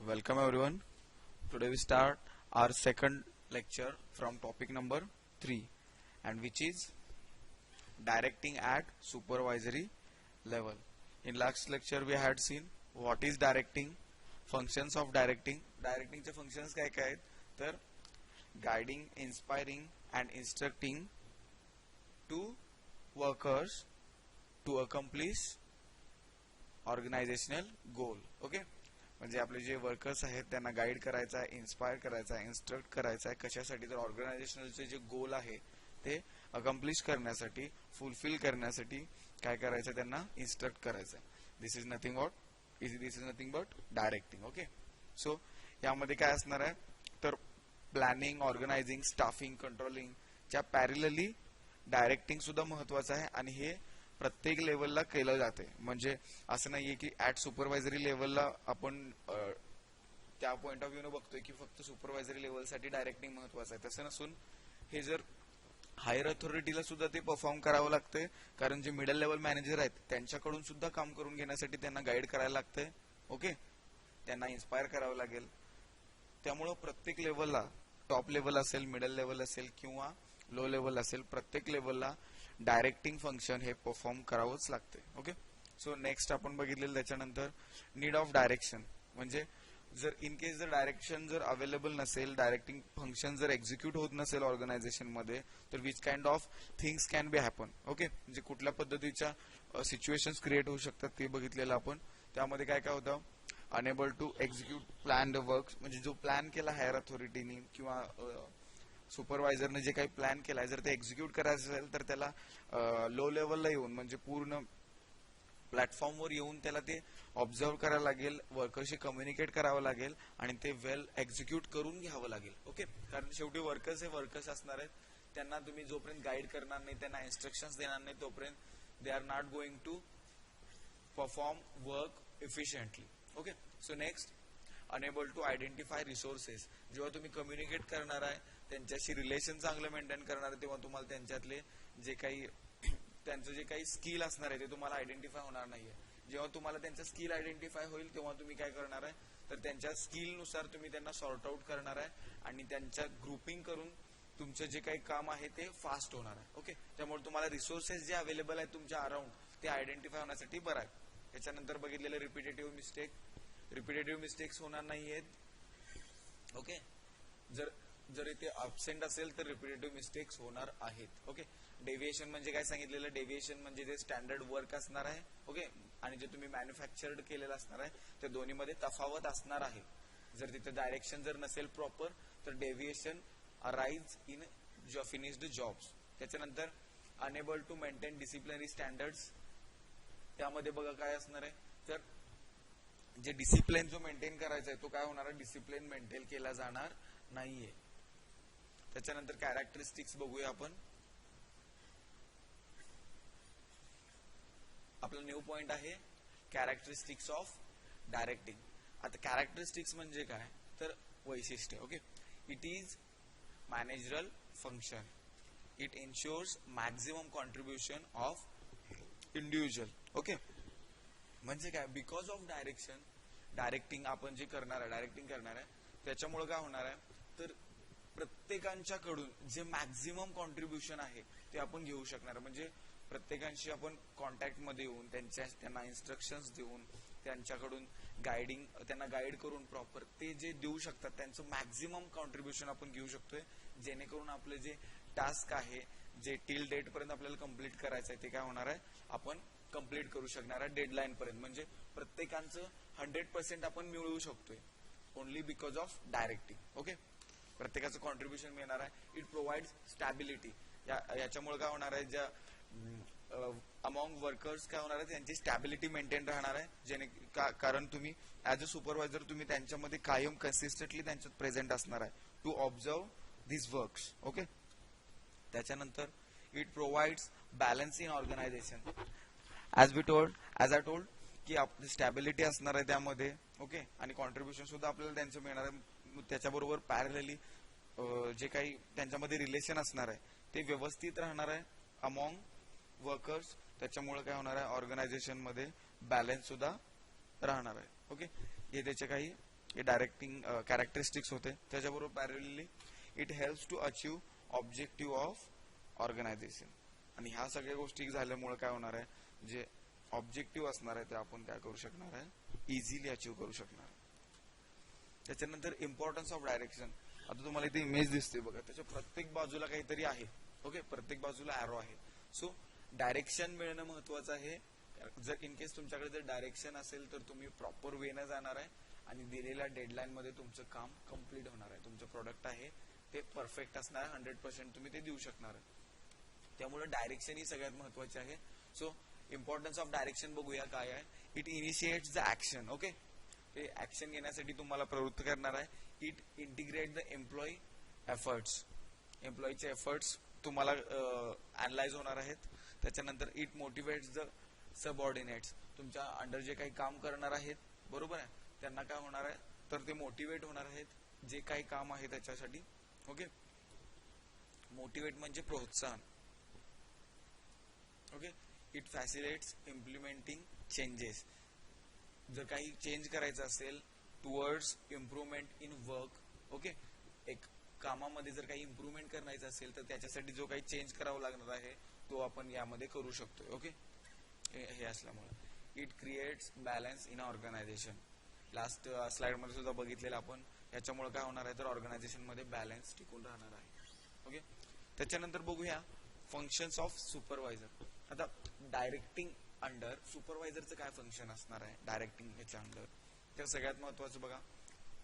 Welcome everyone. Today we start our second lecture from topic number 3, and which is directing at supervisory level. In last lecture we had seen what is directing, functions of directing. Directing चे functions काय काय आहेत तर guiding, inspiring and instructing to workers to accomplish organizational goal. Okay, म्हणजे आपले जे workers आहेत त्यांना गाईड करायचा आहे, इन्स्पायर करायचा आहे, इन्स्ट्रक्ट करायचा आहे. कशासाठी? तर ऑर्गनायझेशनलचे जे गोल आहे ते अकम्प्लिश करण्यासाठी, फुलफिल करण्यासाठी काय करायचं, त्यांना इन्स्ट्रक्ट करायचं आहे. This is nothing but directing. Okay, so यामध्ये काय असणार आहे तर प्लॅनिंग, ऑर्गनायझिंग, स्टाफिंग, कंट्रोलिंग च्या पॅरलली डायरेक्टिंग सुद्धा महत्वाचं आहे आणि हे प्रत्येक लेवलला केलं जाते. म्हणजे असं नाहीये की ऍट सुपरवायझरी लेवलला आपण त्या पॉइंट ऑफ व्ह्यू बघतोय की फक्त सुपरवायझरी लेवलसाठी डायरेक्टिंग महत्वाचं आहे. तसं नसून हे जर हायर अथॉरिटीला सुद्धा ते परफॉर्म करावं लागतंय, कारण जे मिडल लेवल मॅनेजर आहेत त्यांच्याकडून सुद्धा काम करून घेण्यासाठी त्यांना गाईड करायला लागतंय. ओके, त्यांना इन्स्पायर करावं लागेल. त्यामुळं प्रत्येक लेवलला, टॉप लेवल असेल, मिडल लेवल असेल किंवा लो लेवल असेल, प्रत्येक लेवलला डायरेक्टिंग फंक्शन हे परफॉर्म करावंच लागते. ओके, सो नेक्स्ट आपण बघितलेलं त्याच्यानंतर नीड ऑफ डायरेक्शन. म्हणजे जर इन केस जर डायरेक्शन जर अवेलेबल नसेल, डायरेक्टिंग फंक्शन जर एक्झिक्यूट होत नसेल ऑर्गनायझेशन मध्ये, तर which kind of things can be happen. Okay, म्हणजे कुठल्या पद्धतीच्या सिच्युएशन्स क्रिएट होऊ शकतात ते बघितलेलं आपण. त्यामध्ये काय काय होतं, enable to execute plan work, म्हणजे जो प्लॅन केला हायर अथॉरिटीनी किंवा सुपरवायझरने जे काही प्लॅन केलाय जर ते एक्झिक्यूट करायचं असेल तर त्याला लो लेवलला येऊन, म्हणजे पूर्ण प्लॅटफॉर्मवर येऊन त्याला ते ऑब्झर्व करायला लागेल, वर्करशी कम्युनिकेट करावं लागेल आणि ते वेल एक्झिक्यूट करून घ्यावं लागेल. ओके, कारण शेवटी वर्कर्स हे वर्कर्स असणार आहेत. त्यांना तुम्ही जोपर्यंत गाईड करणार नाही, त्यांना इन्स्ट्रक्शन्स देणार नाही, तोपर्यंत they are not going to perform work efficiently. Okay, so next, enable to identify resources. जेव्हा तुम्ही कम्युनिकेट करणार आहे, त्यांच्याशी रिलेशन चांगलं मेंटेन करणार आहे, तेव्हा तुम्हाला त्यांच्यातले जे काही त्यांचं जे काही स्किल असणार आहे ते तुम्हाला आयडेंटिफाय होणार नाहीये. जेव्हा तुम्हाला त्यांचं स्किल आयडेंटिफाय होईल तेव्हा तुम्ही काय करणार आहे तर त्यांच्या स्किलनुसार तुम्ही त्यांना सॉर्ट आउट करणार आहे आणि त्यांच्या ग्रुपिंग करून तुमचं जे काही काम आहे ते फास्ट होणार आहे. ओके, त्यामुळे तुम्हाला रिसोर्सेस जे अवेलेबल आहेत तुमच्या अराउंड ते आयडेंटिफाय होण्यासाठी बरं आहे. त्याच्यानंतर बघितलेलं रिपिटेटिव्ह मिस्टेक्स होणार नाहीयेत. ओके, जर इथे अब्सेंट असेल तर रिपिटेटिव्ह मिस्टेक्स होणार आहेत. ओके, डेव्हिएशन म्हणजे काय सांगितलेलं, डेव्हिएशन म्हणजे जे स्टँडर्ड वर्क असणार आहे. ओके, आणि जे तुम्ही मॅन्युफॅक्चर्ड केलेलं असणार आहे त्या दोन्हीमध्ये तफावत असणार आहे. जर तिथे डायरेक्शन जर नसेल प्रॉपर तर deviation arise in finished jobs. त्याच्यानंतर enable to maintain disciplinary standards. त्यामध्ये बघा काय असणार आहे तर जे डिसिप्लिन जो मेंटेन करायचा आहे तो काय होणार आहे, डिसिप्लिन मेंटेन केला जाणार नाहीये. त्याच्यानंतर कॅरेक्टरिस्टिक्स बघूया आपण. आपला न्यू पॉइंट आहे कॅरेक्टरिस्टिक्स ऑफ डायरेक्टिंग. आता कॅरेक्टरिस्टिक्स म्हणजे काय तर वैशिष्ट्य. Okay, it is managerial function. It इन्शुअर्स maximum contribution of individual. Okay, म्हणजे काय, बिकॉज ऑफ डायरेक्टिंग आपण जे करणार आहे, डायरेक्टिंग करणार आहे त्याच्यामुळे काय होणार आहे तर प्रत्येकांच्याकडून जे मॅक्झिमम कॉन्ट्रीब्युशन आहे ते आपण घेऊ शकणार. म्हणजे प्रत्येकांशी आपण कॉन्टॅक्ट मध्ये येऊन त्यांना इन्स्ट्रक्शन्स देऊन त्यांच्याकडून त्यांना गाईड करून प्रॉपर ते जे देऊ शकतात त्यांचं मॅक्झिमम कॉन्ट्रीब्युशन आपण घेऊ शकतोय, जेणेकरून आपले जे टास्क आहे जे टिल डेट पर्यंत आपल्याला कम्प्लीट करायचं आहे ते काय होणार आहे आपण कम्प्लीट करू शकणार आहे डेडलाईन पर्यंत. म्हणजे प्रत्येकांचं 100% आपण मिळवू शकतोय only because of directing. Okay, प्रत्येकाचं कॉन्ट्रीब्युशन मिळणार आहे. It provides stability. याच्यामुळे काय होणार आहे, ज्या अमॉंग वर्कर्स काय होणार आहे त्यांची स्टॅबिलिटी मेंटेन राहणार आहे. कारण तुम्ही ऍज अ सुपरवायझर तुम्ही त्यांच्यामध्ये कायम कन्सिस्टंटली त्यांच्यात प्रेझेंट असणार आहे to observe this works. Okay, त्याच्यानंतर it provides balance in organisation. As I told की आपली स्टॅबिलिटी असणार आहे त्यामध्ये. ओके, आणि कॉन्ट्रीब्युशन सुद्धा आपल्याला त्यांचं मिळणार आहे. त्याच्याबरोबर पॅरलली जे काही त्यांच्यामध्ये रिलेशन असणार आहे ते व्यवस्थित राहणार आहे अमॉंग वर्कर्स. त्याच्यामुळे काय होणार आहे ऑर्गनायझेशन मध्ये बॅलन्स सुद्धा राहणार आहे. ओके, हे त्याचे काही हे डायरेक्टिंग कॅरेक्टरिस्टिक्स होते. त्याच्याबरोबर parallelly it helps to achieve objective of organisation. आणि ह्या सगळ्या गोष्टी झाल्यामुळे काय होणार आहे, जे ऑब्जेक्टिव्ह असणार आहे ते आपण काय करू शकणार आहे, इझिली अचीव करू शकणार आहे. त्याच्यानंतर इम्पॉर्टन्स ऑफ डायरेक्शन. आता तुम्हाला इथे इमेज दिसते बघा, त्याच्या प्रत्येक बाजूला काहीतरी आहे. ओके, प्रत्येक बाजूला ॲरो आहे. सो डायरेक्शन मिळणं महत्वाचं आहे. जर इन केस तुमच्याकडे जर डायरेक्शन असेल तर तुम्ही प्रॉपर वेनं जाणार आहे आणि दिलेल्या डेडलाईन मध्ये तुमचं काम कम्प्लीट होणार आहे. तुमचं प्रोडक्ट आहे ते परफेक्ट असणार आहे, 100% तुम्ही ते देऊ शकणार आहे. त्यामुळे डायरेक्शन ही सगळ्यात महत्वाची आहे. सो इम्पॉर्टन्स ऑफ डायरेक्शन बघूया काय आहे. It initiates the action. Okay, ते ऍक्शन घेण्यासाठी तुम्हाला प्रवृत्त करणार आहे. It integrate the employee efforts. एम्प्लॉईचे एफर्ट्स तुम्हाला अनालाइज होणार आहेत. त्याच्यानंतर इट मोटिवेट्स द सबऑर्डिनेट्स. तुमच्या अंडर जे काही काम करणार आहेत, बरोबर आहे, त्यांना काय होणार आहे, तर ते मोटिवेट होणार आहेत जे काही काम आहे त्याच्यासाठी. ओके, मोटिवेट म्हणजे प्रोत्साहन. Okay, it facilitates implementing changes. जर काही चेंज करायचं असेल towards improvement in work. Okay, एक कामामध्ये जर काही इम्प्रुव्हमेंट करायचं असेल तर त्याच्यासाठी जो काही चेंज करावा लागणार आहे तो आपण यामध्ये करू शकतो. ओके, हे असल्यामुळे it creates balance in organisation. Last slide मध्ये सुद्धा बघितलेलं आपण. याच्यामुळे काय होणार आहे तर ऑर्गनायझेशन मध्ये बॅलन्स टिकून राहणार आहे. ओके, त्याच्यानंतर बघूया फंक्शन्स ऑफ सुपरवायझर. आता डायरेक्टिंग अंडर सुपरवायझरचं काय फंक्शन असणार आहे डायरेक्टिंग याच्या अंडर. तर सगळ्यात महत्वाचं बघा,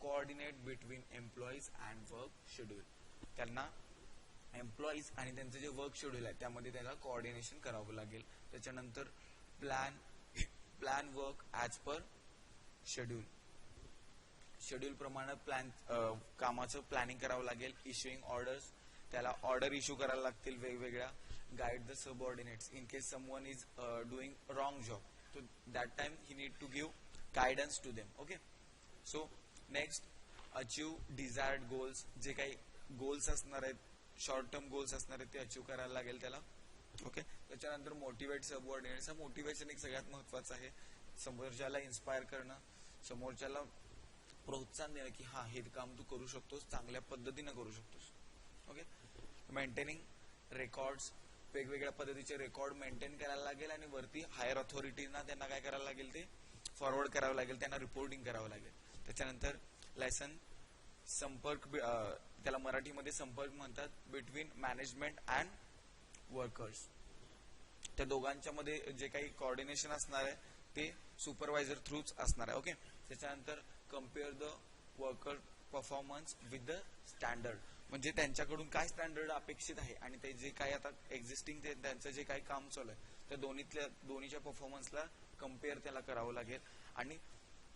coordinate between employees and work schedule. त्यांना एम्प्लॉईज आणि त्यांचं जे वर्क शेड्यूल आहे त्यामध्ये त्याला कोऑर्डिनेशन करावं लागेल. त्याच्यानंतर plan work as per schedule. Schedule प्रमाणे कामाचं प्लॅनिंग करावं लागेल. इश्युइंग ऑर्डर्स, त्याला ऑर्डर इश्यू करायला लागतील वेगवेगळ्या. Guide the subordinates in case someone is doing wrong job, so that time he need to give guidance to them. Okay, so next achieve desired goals. जे काही goals असणार आहेत, short term goals असणार आहेत ते अचीव करायला लागेल त्याला. ओके, त्याच्यानंतर मोटिवेट सबऑर्डिनेट्स. मोटिवेशन एक सगळ्यात महत्वाचं आहे. समोरच्याला इन्स्पायर करणं, समोरच्याला प्रोत्साहन देणं की हा हे काम तू करू शकतोस, चांगल्या पद्धतीने करू शकतोस. Okay, maintaining records. वेगवेगळ्या पद्धतीचे रेकॉर्ड मेंटेन करायला लागेल आणि वरती हायर अथॉरिटीना त्यांना काय करायला लागेल ते फॉरवर्ड करावं लागेल, त्यांना रिपोर्टिंग करावं लागेल. त्याच्यानंतर लायसन संपर्क, त्याला मराठीमध्ये संपर्क म्हणतात, बिटवीन मॅनेजमेंट अँड वर्कर्स. त्या दोघांच्या मध्ये जे काही कोऑर्डिनेशन असणार आहे ते सुपरवायझर थ्रूच असणार आहे. ओके, त्याच्यानंतर compare the worker performance with the standard. म्हणजे त्यांच्याकडून काय स्टँडर्ड अपेक्षित आहे आणि ते जे काही आता एक्झिस्टिंग त्यांचं जे काही काम चालू आहे त्या दोन्हीच्या परफॉर्मन्सला कम्पेअर त्याला करावं लागेल. आणि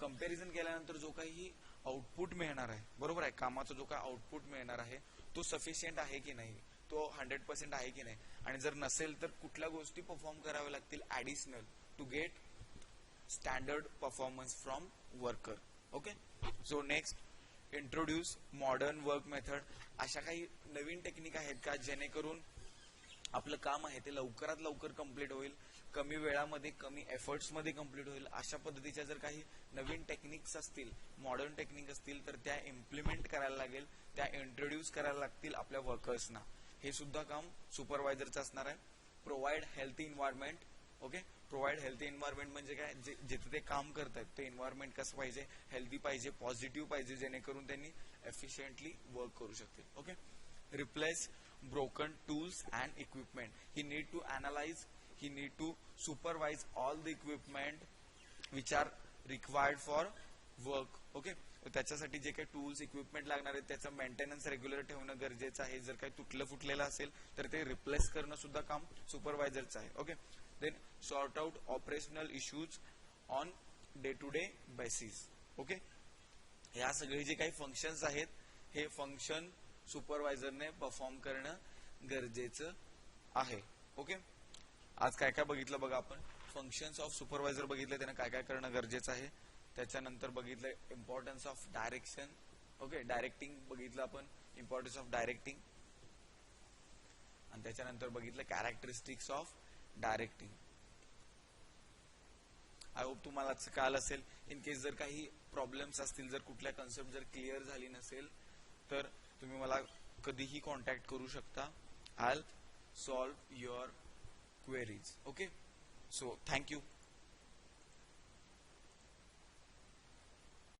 कम्पॅरिझन केल्यानंतर जो काही आउटपुट मिळणार आहे, बरोबर आहे, कामाचा जो काही आउटपुट मिळणार आहे तो सफिशियंट आहे की नाही, तो 100% आहे की नाही. आणि जर नसेल तर कुठल्या गोष्टी परफॉर्म कराव्या लागतील additional to get standard performance from worker. Okay, so next introduce modern work method. अशा काही नवीन टेक्निक आहेत का जेणेकरून आपलं काम आहे ते लवकरात लवकर कम्प्लीट होईल, कमी वेळामध्ये कमी एफर्ट्स मध्ये कम्प्लीट होईल. अशा पद्धतीच्या जर काही नवीन टेक्निक्स असतील, मॉडर्न टेक्निक असतील तर त्या इम्प्लिमेंट करायला लागेल, त्या इंट्रोड्यूस करायला लागतील आपल्या वर्कर्सना. हे सुद्धा काम सुपरवायझरचं असणार आहे. Provide healthy environment. Okay, provide healthy environment म्हणजे काय, जिथे ते काम करतात ते एन्व्हायरमेंट कसं पाहिजे, हेल्थी पाहिजे, पॉझिटिव्ह पाहिजे, जेणेकरून त्यांनी एफिशियंटली वर्क करू शकतील. Okay, replace broken tools and equipment. He need to analyze, he need to supervise all the equipment which are required for work. Okay, त्याच्यासाठी जे काही टूल्स इक्विपमेंट लागणार आहेत त्याचं मेंटेनन्स रेग्युलर ठेवणं गरजेचं आहे. जर काही तुटलं फुटलेलं असेल तर ते रिप्लेस करणं सुद्धा काम सुपरवायझरचं आहे. Okay, then sort out operational issues on day to day basis. Okay, या सगळे जे काही फंक्शन्स आहेत हे फंक्शन सुपरवायझरने परफॉर्म करणं गरजेचं आहे. ओके, आज काय काय बघितलं बघा आपण. फंक्शन्स ऑफ सुपरवायझर बघितलं, त्यानं काय काय करणं गरजेचं आहे. त्याच्यानंतर बघितलं importance of direction. Okay, directing बघितलं आपण, इम्पॉर्टन्स ऑफ डायरेक्टिंग. आणि त्याच्यानंतर बघितलं characteristics of directing. I hope तुम्हाला कळालं असेल. इन केस जर काही प्रॉब्लेम्स असतील, जर कुठल्या कन्सेप्ट जर क्लिअर झाली नसेल तर तुम्ही मला कधीही कॉन्टॅक्ट करू शकता. I solve your queries. Okay, so thank you.